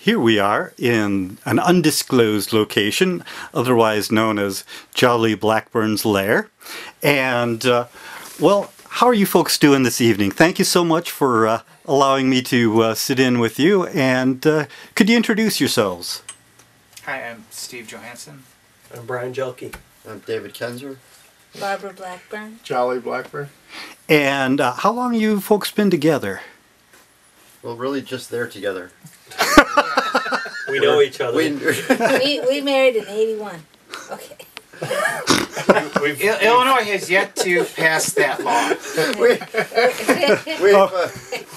Here we are in an undisclosed location, otherwise known as Jolly Blackburn's lair. And, well, how are you folks doing this evening? Thank you so much for allowing me to sit in with you. And could you introduce yourselves? Hi, I'm Steve Johansson. I'm Brian Jelke. I'm David Kenzer. Barbara Blackburn. Jolly Blackburn. And how long have you folks been together? Well, really just there together. We know each other. We married in '81. Okay. Illinois has yet to pass that law.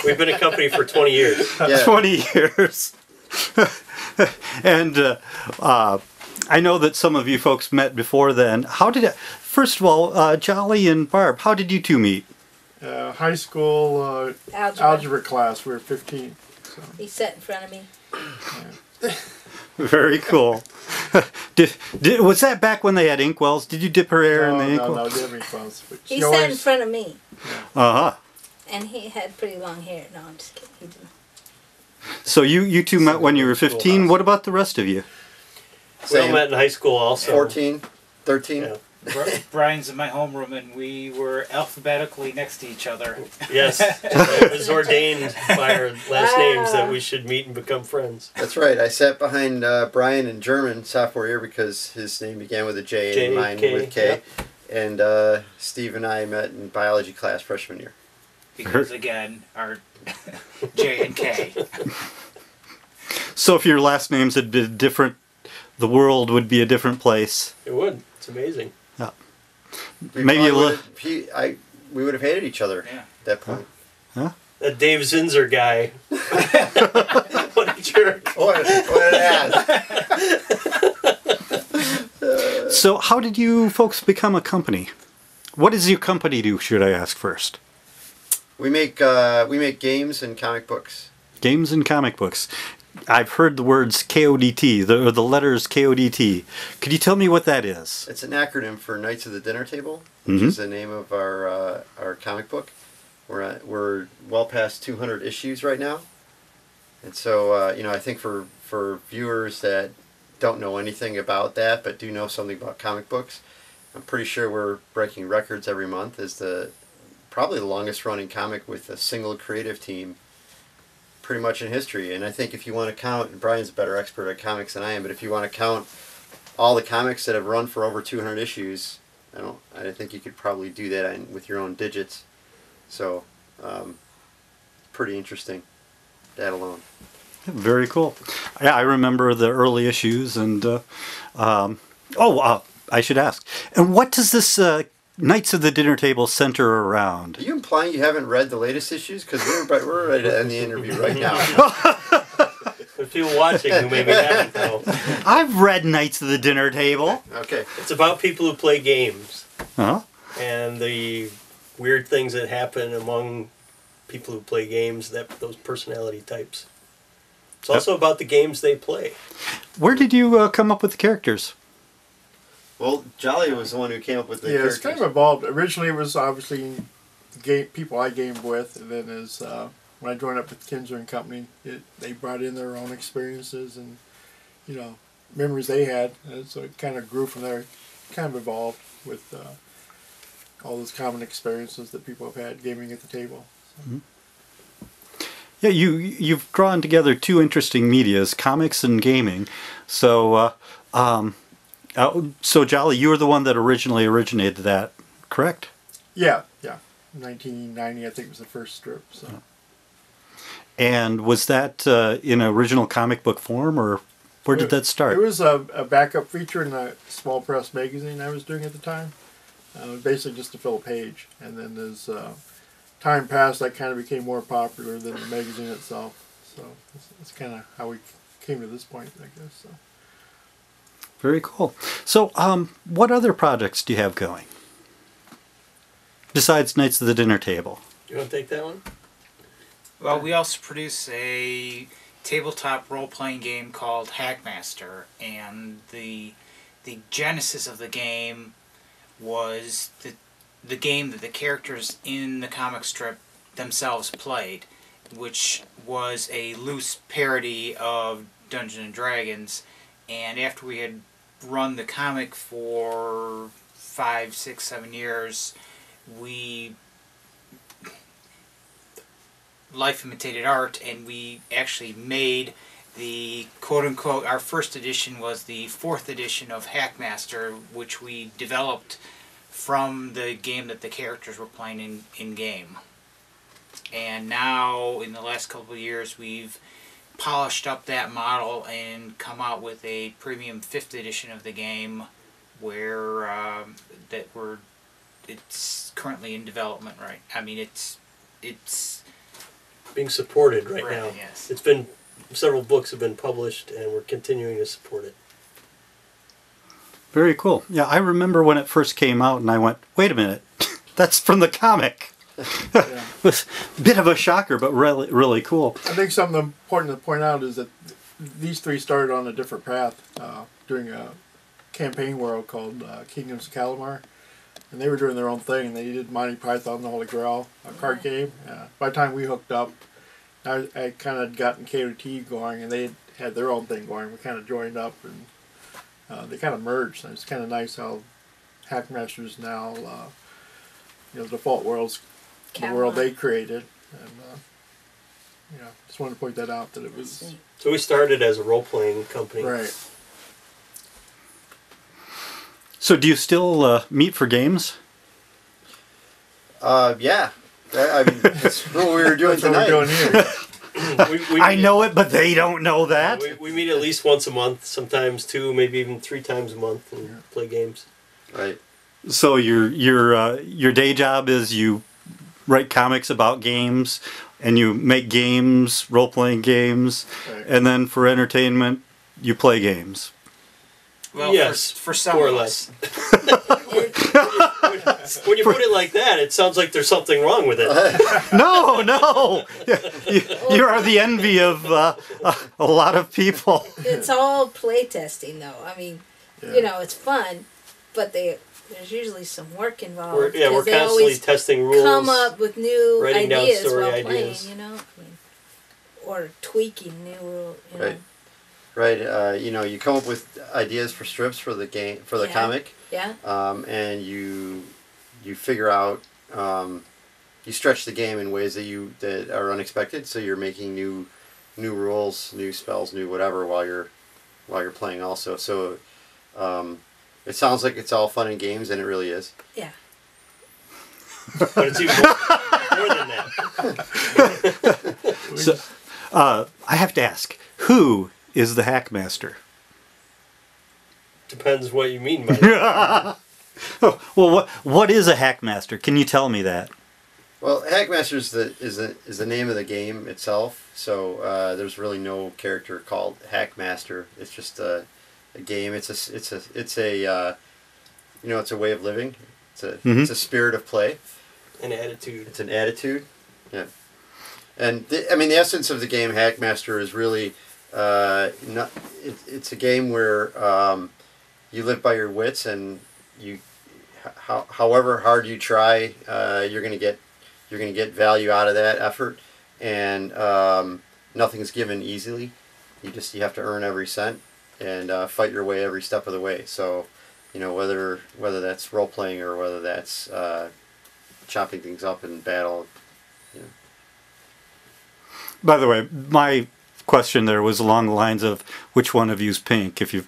We've been a company for 20 years. Yeah. 20 years. And I know that some of you folks met before then. How did it, first of all, Jolly and Barb, how did you two meet? High school algebra class. We were 15. So. He sat in front of me. Yeah. Very cool. Was that back when they had inkwells? Did you dip her hair in the inkwell? No, didn't inkwells. He sat in front of me. Uh-huh. And he had pretty long hair. No, I'm just kidding. He didn't. So you two met when you were 15. What about the rest of you? We all met in high school also. 14, 13. Yeah. Brian's in my homeroom, and we were alphabetically next to each other. Yes. It was ordained by our last names that we should meet and become friends. That's right. I sat behind Brian in German sophomore year because his name began with a J and mine with K. Yep. And Steve and I met in biology class freshman year. Because, again, our J and K. So if your last names had been different, the world would be a different place. It would. It's amazing. Yeah. We Maybe a little. We would have hated each other at that point. Huh? That Dave Zinzer guy. What a jerk. What an ass. So how did you folks become a company? What does your company do, should I ask first? We make games and comic books. Games and comic books. I've heard the words KODT, the letters KODT. Could you tell me what that is? It's an acronym for Knights of the Dinner Table, which is the name of our comic book. We're well past 200 issues right now, and so I think for viewers that don't know anything about that but do know something about comic books, I'm pretty sure we're breaking records every month as probably the longest running comic with a single creative team pretty much in history. And I think if you want to count, and Brian's a better expert at comics than I am, but if you want to count all the comics that have run for over 200 issues, I think you could probably do that with your own digits. So, pretty interesting, that alone. Very cool. Yeah, I remember the early issues, and I should ask. And what does this Knights of the Dinner Table center around? Are you implying you haven't read the latest issues? Because we're ready to end the interview right now. For people watching who maybe haven't know. I've read Knights of the Dinner Table. Okay. It's about people who play games. Huh? And the weird things that happen among people who play games, those personality types. It's also about the games they play. Where did you come up with the characters? Well, Jolly was the one who came up with the characters. It's kind of evolved. Originally, it was obviously people I gamed with, and then when I joined up with Kenzer and Company, they brought in their own experiences and memories they had, and so it kind of grew from there. Kind of evolved with all those common experiences that people have had gaming at the table. So. Mm-hmm. Yeah, you've drawn together two interesting medias, comics and gaming. So, so Jolly, you were the one that originally originated that, correct? Yeah. 1990, I think, was the first strip. So. And was that in original comic book form, or where did that start? It was a backup feature in a small press magazine I was doing at the time. Basically just to fill a page. And then as time passed, that kind of became more popular than the magazine itself. So that's kind of how we came to this point, I guess. So. Very cool. So what other projects do you have going? Besides Knights of the Dinner Table. You want to take that one? Well, we also produce a tabletop role-playing game called Hackmaster, and the genesis of the game was the game that the characters in the comic strip themselves played, which was a loose parody of Dungeons and Dragons, and after we had run the comic for 5, 6, 7 years, life imitated art, and we actually made the quote-unquote, our first edition was the 4th edition of Hackmaster, which we developed from the game that the characters were playing in-game. And now, in the last couple of years, we've polished up that model and come out with a premium 5th edition of the game, where it's currently in development, right? I mean, it's being supported right now. Yes. It's been, several books have been published, and we're continuing to support it. Very cool. Yeah, I remember when it first came out, and I went, "Wait a minute, that's from the comic." It was a bit of a shocker, but really, really cool. I think something important to point out is that these three started on a different path during a campaign world called Kingdoms of Calamar. And they were doing their own thing, and they did Monty Python, the Holy Grail, a card game. By the time we hooked up, I kind of gotten KOT going, and they had their own thing going. We kind of joined up, and they kind of merged. And it's kind of nice how Hackmasters now, the default world's the world they created. And, just wanted to point that out, that it was... So we started as a role-playing company. Right. So do you still meet for games? Yeah. I mean, that's what we were doing That's what tonight. we're doing here. I know it, but they don't know that. We meet at least once a month, sometimes 2, maybe even 3 times a month, and play games. Right. So your day job is you write comics about games, and you make games, role-playing games, Right. and then for entertainment, you play games. Well, Yes, for some more or of less. us. When you put it like that, it sounds like there's something wrong with it. No. You are the envy of a lot of people. It's all playtesting, though. I mean, it's fun, but there's usually some work involved. We're 'cause they constantly always testing rules. come up with new writing down ideas story while ideas. playing, I mean, or tweaking new rules. Right. Right. You come up with ideas for strips for the game, for the comic. Yeah. And you figure out, you stretch the game in ways that are unexpected. So you're making new rules, new spells, new whatever while you're playing also. So it sounds like it's all fun and games, and it really is. Yeah. But it's even more than that. So, I have to ask, who is the Hackmaster? Depends what you mean by that. Well, what is a Hackmaster? Can you tell me that? Well, Hackmaster is the name of the game itself. So there's really no character called Hackmaster. It's just a game. It's a way of living. It's a spirit of play. An attitude. It's an attitude. Yeah. And the essence of the game Hackmaster is really it's a game where you live by your wits, and however hard you try, you're gonna get value out of that effort, and nothing's given easily. You have to earn every cent and fight your way every step of the way. So, whether that's role playing or whether that's chopping things up in battle. By the way, my question there was along the lines of which one of you's pink, if you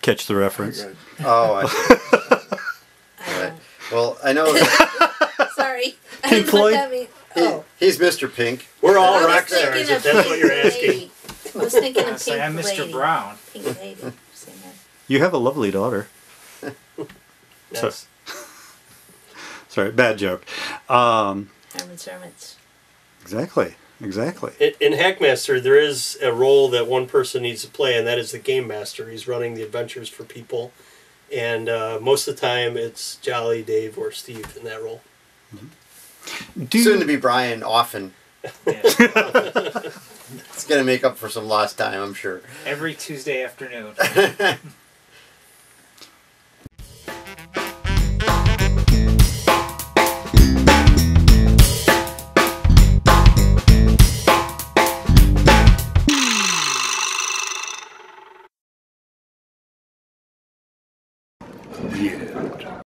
catch the reference. Okay. Oh, I see. Right. Well, I know Sorry. I Pink didn't know what Floyd? that means. Oh. he's Mr. Pink. We're all I was rock stars, thinking if of that's what you're Pink asking. Lady. I was thinking of Say, Pink I'm Mr. Lady. Brown. Pink Lady. Same there. You have a lovely daughter. Yes. Sorry, bad joke. Herman Sermons. Exactly. In Hackmaster, there is a role that one person needs to play, and that is the game master. He's running the adventures for people, and most of the time it's Jolly, Dave, or Steve in that role. Soon to be Brian often. Yeah. It's going to make up for some lost time, I'm sure. Every Tuesday afternoon. The end.